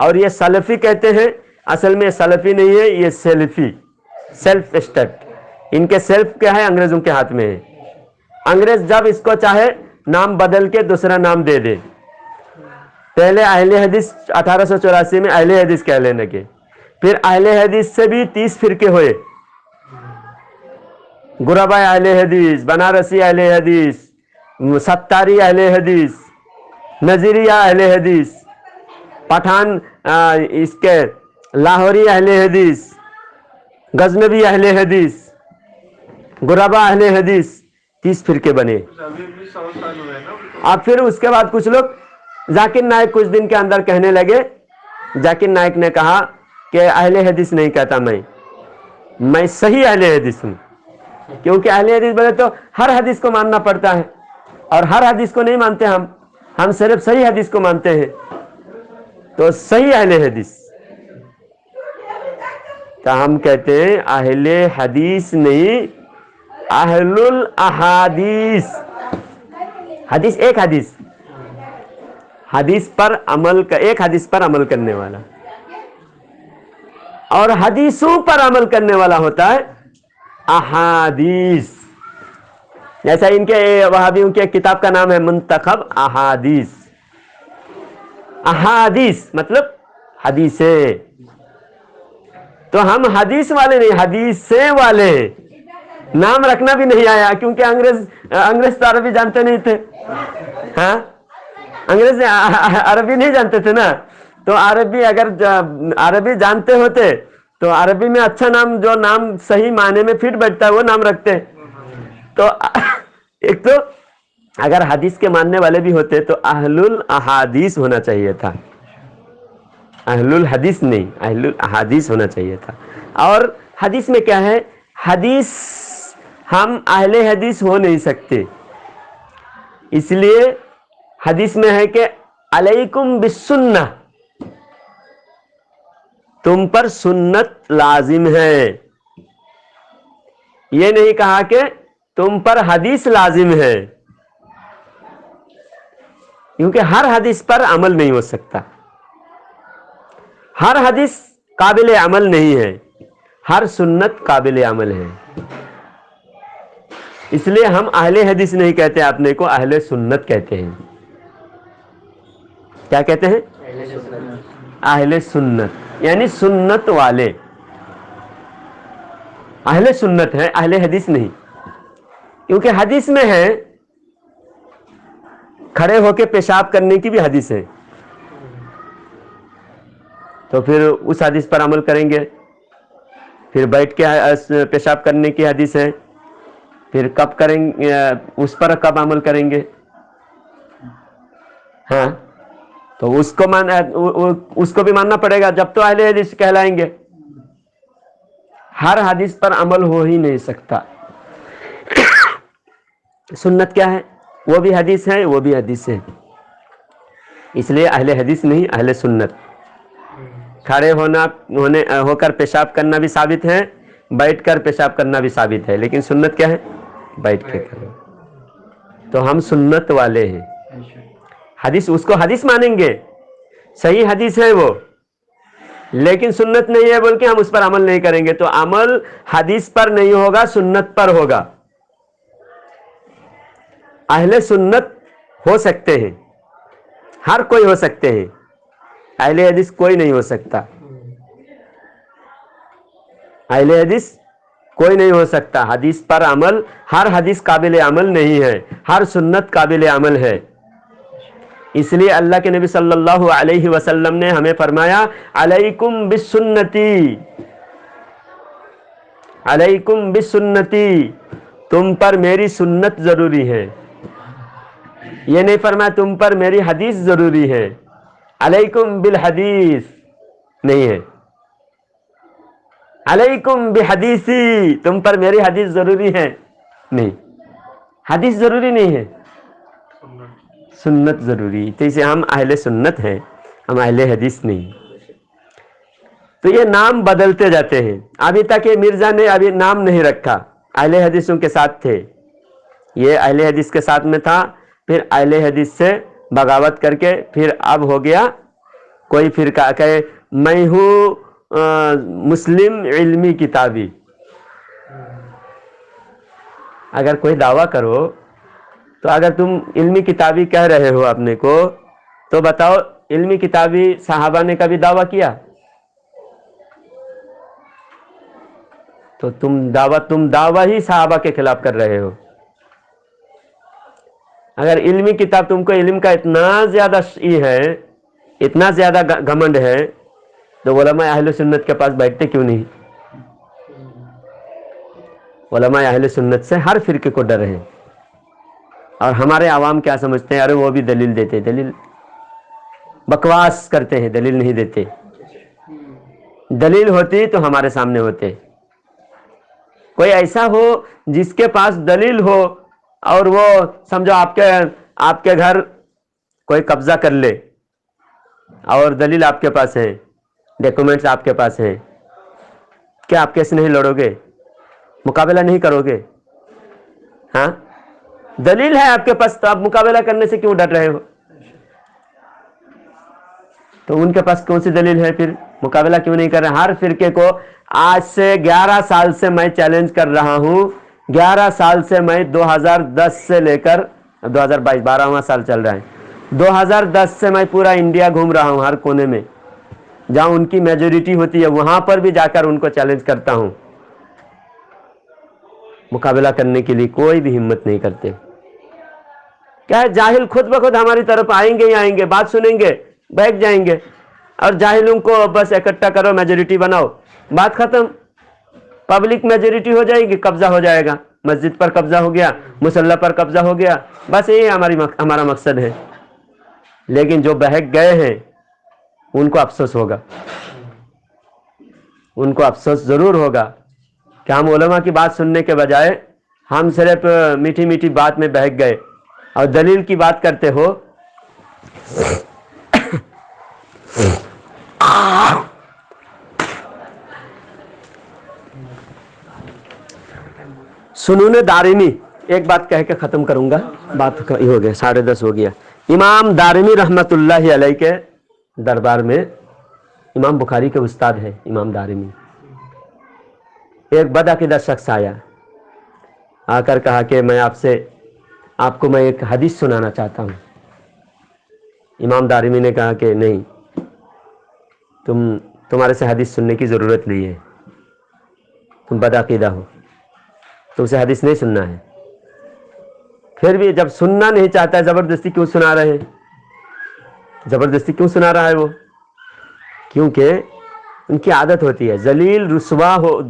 اور یہ سلفی کہتے ہیں. اصل میں سلفی نہیں ہے, یہ سیلفی, سیلف اسٹڈ. ان کے سیلف کیا ہے؟ انگریزوں کے ہاتھ میں ہے. انگریز جب اس کو چاہے نام بدل کے دوسرا نام دے دے. پہلے اہل حدیث 1884 میں اہل حدیث کہہ لینے کے, پھر اہل حدیث سے بھی 30 فرقے ہوئے. غرباء اہل حدیث, بنارسی اہل حدیث, ستاری اہل حدیث, نظریہ اہل حدیث, پٹھان اس کے لاہوری اہل حدیث, غزنوی اہل حدیث, غرباء اہل حدیث, 30 فرقے بنے. اب پھر اس کے بعد کچھ لوگ, ذاکر نائک کچھ دن کے اندر کہنے لگے, ذاکر نائک نے کہا کہ اہل حدیث نہیں کہتا میں صحیح اہل حدیث ہوں. کیونکہ اہل حدیث بولے تو ہر حدیث کو ماننا پڑتا ہے, اور ہر حدیث کو نہیں مانتے ہم صرف صحیح حدیث کو مانتے ہیں. تو صحیح اہل حدیث. تو ہم کہتے ہیں اہل حدیث نہیں, اہل الاحادیث. حدیث ایک حدیث, حدیث پر عمل ایک حدیث پر عمل کرنے والا, اور حدیثوں پر عمل کرنے والا ہوتا ہے احادیث. جیسا ان کے وہابیوں کی کتاب کا نام ہے منتخب احادیث. احادیث مطلب حدیثیں. تو ہم حدیث والے نہیں, حدیثیں والے ہیں. نام رکھنا بھی نہیں آیا, کیونکہ انگریز تو عربی جانتے نہیں تھے. ہاں, انگریز عربی نہیں جانتے تھے نا. تو عربی اگر عربی جانتے ہوتے تو عربی میں اچھا نام, جو نام صحیح معنی میں فٹ بیٹھتا ہے وہ نام رکھتے. تو ایک تو اگر حدیث کے ماننے والے بھی ہوتے تو اہل الاحادیث ہونا چاہیے تھا, اہل الحدیث نہیں, اہل الاحادیث ہونا چاہیے تھا. اور حدیث میں کیا ہے؟ حدیث ہم اہل حدیث ہو نہیں سکتے. اس لیے حدیث میں ہے کہ علیکم بالسنہ, تم پر سنت لازم ہے. یہ نہیں کہا کہ تم پر حدیث لازم ہے, کیونکہ ہر حدیث پر عمل نہیں ہو سکتا. ہر حدیث قابل عمل نہیں ہے, ہر سنت قابل عمل ہے. اس لیے ہم اہل حدیث نہیں کہتے اپنے کو, اہل سنت کہتے ہیں. کیا کہتے ہیں؟ اہل سنت, یعنی سنت والے. اہل سنت ہے, اہل حدیث نہیں. کیونکہ حدیث میں ہے کھڑے ہو کے پیشاب کرنے کی بھی حدیث ہے, تو پھر اس حدیث پر عمل کریں گے. پھر بیٹھ کے پیشاب کرنے کی حدیث ہے, پھر کب کریں گے, اس پر کب عمل کریں گے. ہاں, تو اس کو بھی ماننا پڑے گا, جب تو اہل حدیث کہلائیں گے. ہر حدیث پر عمل ہو ہی نہیں سکتا. سنت کیا ہے؟ وہ بھی حدیث ہے, وہ بھی حدیث ہے. اس لیے اہل حدیث نہیں, اہل سنت. کھڑے ہو کر پیشاب کرنا بھی ثابت ہے, بیٹھ کر پیشاب کرنا بھی ثابت ہے, لیکن سنت کیا ہے؟ بیٹھ کے کرنا. تو ہم سنت والے ہیں. حدیث, اس کو حدیث مانیں گے, صحیح حدیث ہے وہ, لیکن سنت نہیں ہے بول کے ہم اس پر عمل نہیں کریں گے. تو عمل حدیث پر نہیں ہوگا, سنت پر ہوگا. اہل سنت ہو سکتے ہیں, ہر کوئی ہو سکتے ہیں, اہل حدیث کوئی نہیں ہو سکتا. اہل حدیث کوئی نہیں ہو سکتا. حدیث پر عمل, ہر حدیث قابل عمل نہیں ہے, ہر سنت قابل عمل ہے. اس لیے اللہ کے نبی صلی اللہ علیہ وسلم نے ہمیں فرمایا علیکم بالسنتی, علیکم بالسنتی, تم پر میری سنت ضروری ہے. یہ نہیں فرمایا تم پر میری حدیث ضروری ہے. علیکم بالحدیث نہیں ہے, علیکم بحدیثی, تم پر میری حدیث ضروری ہے نہیں. حدیث ضروری نہیں ہے, سنت ضروری. تو اسے ہم اہل سنت ہیں, ہم اہل حدیث نہیں. تو یہ نام بدلتے جاتے ہیں. ابھی تک یہ مرزا نے ابھی نام نہیں رکھا, اہل حدیثوں کے ساتھ تھے, یہ اہل حدیث کے ساتھ میں تھا, پھر اہل حدیث سے بغاوت کر کے پھر اب ہو گیا کوئی فرقہ کہے میں ہوں مسلم علمی کتابی، اگر کوئی دعویٰ کرو تو اگر تم علمی کتابی کہہ رہے ہو اپنے کو تو بتاؤ علمی کتابی صحابہ نے کبھی دعویٰ کیا؟ تو تم دعویٰ ہی صحابہ کے خلاف کر رہے ہو۔ اگر علمی کتاب تم کو علم کا اتنا زیادہ ہے، اتنا زیادہ گھمنڈ ہے، تو علماء اہل سنت کے پاس بیٹھتے کیوں نہیں؟ علماء اہل سنت سے ہر فرقے کو ڈر ہے، اور ہمارے عوام کیا سمجھتے ہیں؟ ارے وہ بھی دلیل دیتے، دلیل بکواس کرتے ہیں، دلیل نہیں دیتے۔ دلیل ہوتی تو ہمارے سامنے ہوتے۔ کوئی ایسا ہو جس کے پاس دلیل ہو اور وہ سمجھو آپ کے گھر کوئی قبضہ کر لے اور دلیل آپ کے پاس ہے، ڈاکومنٹس آپ کے پاس ہیں، کیا آپ کیسے نہیں لڑو گے؟ مقابلہ نہیں کرو گے؟ ہاں، دلیل ہے آپ کے پاس تو آپ مقابلہ کرنے سے کیوں ڈر رہے ہو؟ تو ان کے پاس کون سی دلیل ہے پھر مقابلہ کیوں نہیں کر رہے؟ ہر فرقے کو آج سے 11 سال سے میں چیلنج کر رہا ہوں، 11 سال سے میں 2010 سے لے کر 2022 12واں سال چل رہا ہے، 2010 سے میں پورا انڈیا گھوم رہا ہوں، ہر کونے میں جہاں ان کی میجورٹی ہوتی ہے وہاں پر بھی جا کر ان کو چیلنج کرتا ہوں۔ مقابلہ کرنے کے لیے کوئی بھی ہمت نہیں کرتے۔ کیا ہے، جاہل خود بخود ہماری طرف آئیں گے ہی آئیں گے، بات سنیں گے بیٹھ جائیں گے، اور جاہلوں کو بس اکٹھا کرو، میجورٹی بناؤ، بات ختم۔ پبلک میجورٹی ہو جائے گی، قبضہ ہو جائے گا، مسجد پر قبضہ ہو گیا، مصلی پر قبضہ ہو گیا، بس یہی ہمارا مقصد ہے۔ لیکن جو بہک گئے ہیں ان کو افسوس ہوگا، ان کو افسوس ضرور ہوگا کہ ہم علماء کی بات سننے کے بجائے ہم صرف میٹھی میٹھی بات میں بہک گئے، اور دلیل کی بات کرتے ہو۔ سنون دارمی، ایک بات کہہ کے ختم کروں گا، بات ہو گیا 10:30 ہو گیا۔ امام دارمی رحمت اللہ علیہ کے دربار میں امام بخاری کے استاد ہیں امام دارمی، ایک بدعقیدہ شخص آیا، آ کر کہا کہ میں آپ کو میں ایک حدیث سنانا چاہتا ہوں۔ امام دارمی نے کہا کہ نہیں، تمہارے سے حدیث سننے کی ضرورت نہیں ہے، تم بدعقیدہ ہو، تم سے حدیث نہیں سننا ہے۔ پھر بھی جب سننا نہیں چاہتا ہے، زبردستی کیوں سنا رہے ہیں؟ زبردستی کیوں سنا رہا ہے وہ؟ کیونکہ ان کی عادت ہوتی ہے ذلیل رسوا ہو،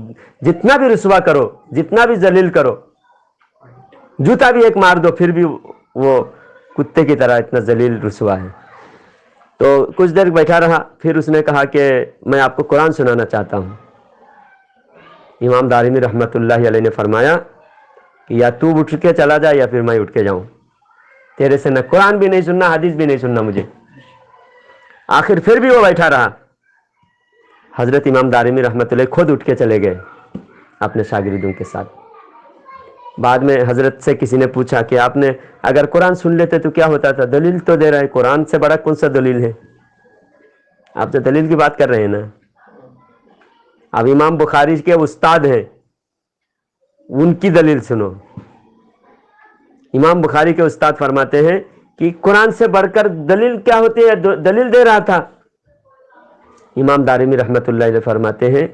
جتنا بھی رسوا کرو، جتنا بھی ذلیل کرو، جوتا بھی ایک مار دو، پھر بھی وہ کتے کی طرح اتنا ذلیل رسوا ہے۔ تو کچھ دیر بیٹھا رہا، پھر اس نے کہا کہ میں آپ کو قرآن سنانا چاہتا ہوں۔ امام دارمی رحمت اللہ علیہ نے فرمایا کہ یا تو اٹھ کے چلا جا یا پھر میں اٹھ کے جاؤں، تیرے سے نہ قرآن بھی نہیں سننا، حدیث بھی نہیں سننا مجھے۔ آخر پھر بھی وہ بیٹھا رہا۔ حضرت امام دارمی رحمت اللہ خود اٹھ کے چلے گئے اپنے شاگردوں کے ساتھ۔ بعد میں حضرت سے کسی نے پوچھا کہ آپ نے اگر قرآن سن لیتے تو کیا ہوتا تھا؟ دلیل تو دے رہے ہیں، قرآن سے بڑا کون سا دلیل ہے؟ آپ تو دلیل کی بات کر رہے ہیں نا۔ اب امام بخاری کے استاد ہیں، ان کی دلیل سنو۔ امام بخاری کے استاد فرماتے ہیں کہ قرآن سے بڑھ کر دلیل کیا ہوتی ہے؟ دلیل دے رہا تھا۔ امام دارمی رحمت اللہ علیہ فرماتے ہیں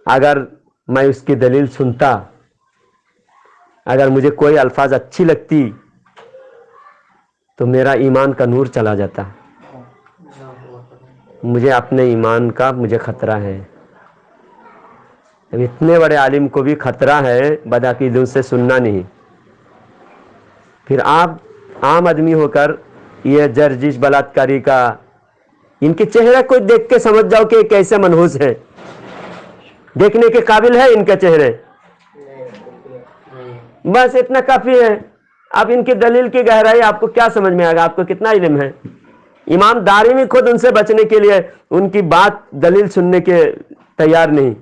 اگر میں اس کی دلیل سنتا، اگر مجھے کوئی الفاظ اچھی لگتی تو میرا ایمان کا نور چلا جاتا۔ مجھے اپنے ایمان کا خطرہ ہے۔ اتنے بڑے عالم کو بھی خطرہ ہے بدعقیدوں سے سننا نہیں، پھر آپ عام آدمی ہو کر یہ جرجش بلاತ್ಕಾری کا، ان کے چہرے کو دیکھ کے سمجھ جاؤ کہ کیسے منحوس ہے، دیکھنے کے قابل ہے ان کے چہرے، بس اتنا کافی ہے۔ اب ان کی دلیل کی گہرائی آپ کو کیا سمجھ میں آئے گا؟ آپ کو کتنا علم ہے؟ امام دارمی خود ان سے بچنے کے لیے ان کی بات دلیل سننے کے تیار نہیں۔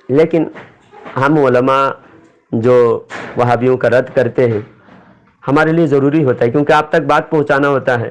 لیکن ہم علماء جو وہابیوں کا رد کرتے ہیں، ہمارے لیے ضروری ہوتا ہے، کیونکہ آپ تک بات پہنچانا ہوتا ہے۔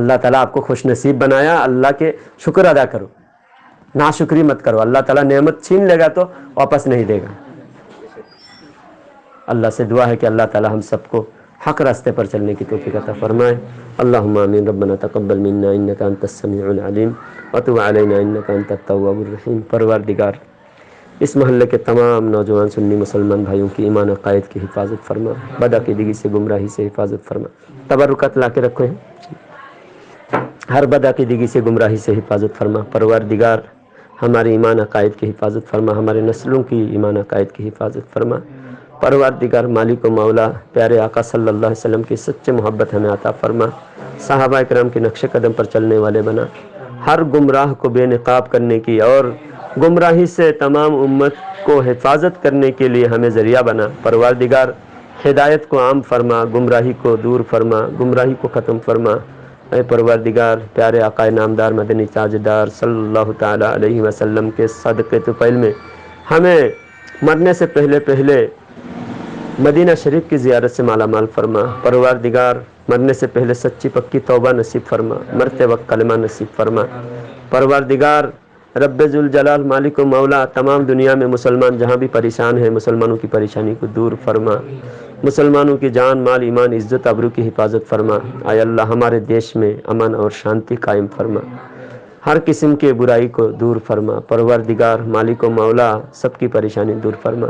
اللہ تعالیٰ آپ کو خوش نصیب بنایا، اللہ کے شکر ادا کرو، ناشکری مت کرو. اللہ تعالیٰ نعمت چھین لے گا تو واپس نہیں دے گا. اللہ سے دعا ہے کہ اللہ تعالیٰ ہم سب کو حق راستے پر چلنے کی توفیق عطا فرمائے. اللہم آمین. ربنا تقبل منا انک انت السمیع العلیم وتب علینا انک انت التواب الرحیم. پروردگار اس محلے کے تمام نوجوان سنی مسلمان بھائیوں کی ایمان و عقائد کی حفاظت فرما، بدعقیدگی سے گمراہی سے حفاظت فرما. تبرکات لا کے رکھو ہیں، ہر بدعقیدگی سے گمراہی سے حفاظت فرما. پروردگار ہمارے ایمان عقائد کی حفاظت فرما، ہمارے نسلوں کی ایمان عقائد کی حفاظت فرما. پروردگار مالک و مولا پیارے آقا صلی اللہ علیہ وسلم کی سچے محبت ہمیں عطا فرما. صحابہ کرام کے نقش قدم پر چلنے والے بنا. ہر گمراہ کو بے نقاب کرنے کی اور گمراہی سے تمام امت کو حفاظت کرنے کے لیے ہمیں ذریعہ بنا. پروردگار ہدایت کو عام فرما، گمراہی کو دور فرما، گمراہی کو ختم فرما. اے پروردگار پیارے آقا نامدار مدنی تاجدار صلی اللہ تعالی علیہ وسلم کے صدقے طفیل میں ہمیں مرنے سے پہلے مدینہ شریف کی زیارت سے مالا مال فرما. پروردگار مرنے سے پہلے سچی پکی توبہ نصیب فرما، مرتے وقت کلمہ نصیب فرما. پروردگار رب ذوالجلال مالک و مولا تمام دنیا میں مسلمان جہاں بھی پریشان ہیں، مسلمانوں کی پریشانی کو دور فرما، مسلمانوں کی جان مال ایمان عزت آبرو کی حفاظت فرما. اے اللہ ہمارے دیش میں امن اور شانتی قائم فرما، ہر قسم کے برائی کو دور فرما. پروردگار مالک و مولا سب کی پریشانی دور فرما.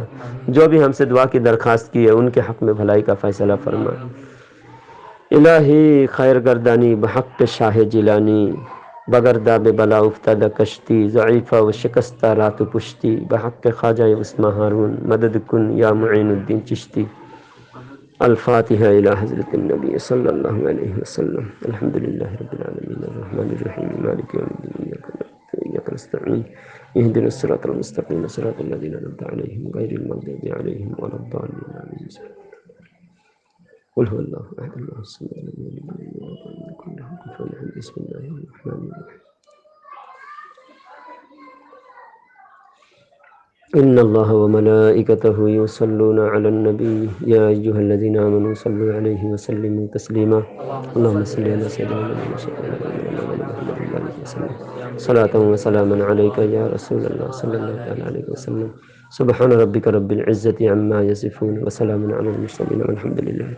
جو بھی ہم سے دعا کی درخواست کی ہے ان کے حق میں بھلائی کا فیصلہ فرما. الہی خیر گردانی بحق شاہ جیلانی، بگردہ بے بلا افتادہ کشتی، ضعیفہ و شکستہ رات و پشتی، بحق خواجہ عثمان ہارون مدد کن یا معین الدین چشتی. الفاتحہ الی حضرت النبی صلی اللہ علیہ وسلم. الحمدللہ رب العالمین الرحمن الرحیم مالک یوم الدین ایاک نعبد و ایاک نستعین اهدنا الصراط المستقیم صراط الذین انعمت علیہم غیر المغضوب علیہم ولا الضالین آمین. قل هو الله احد الله الصمد لم يلد ولم يولد ولم يكن له كفوا احد. بسم الله الرحمن الرحيم. ان الله وملائكته يصلون على النبي يا ايها الذين امنوا صلوا عليه وسلموا تسليما. اللهم صل على سيدنا محمد وسلم صلاة وسلاما عليك يا رسول الله صلى الله عليه وسلم. سبحان ربك رب العزة عما يصفون وسلام على المرسلين والحمد لله.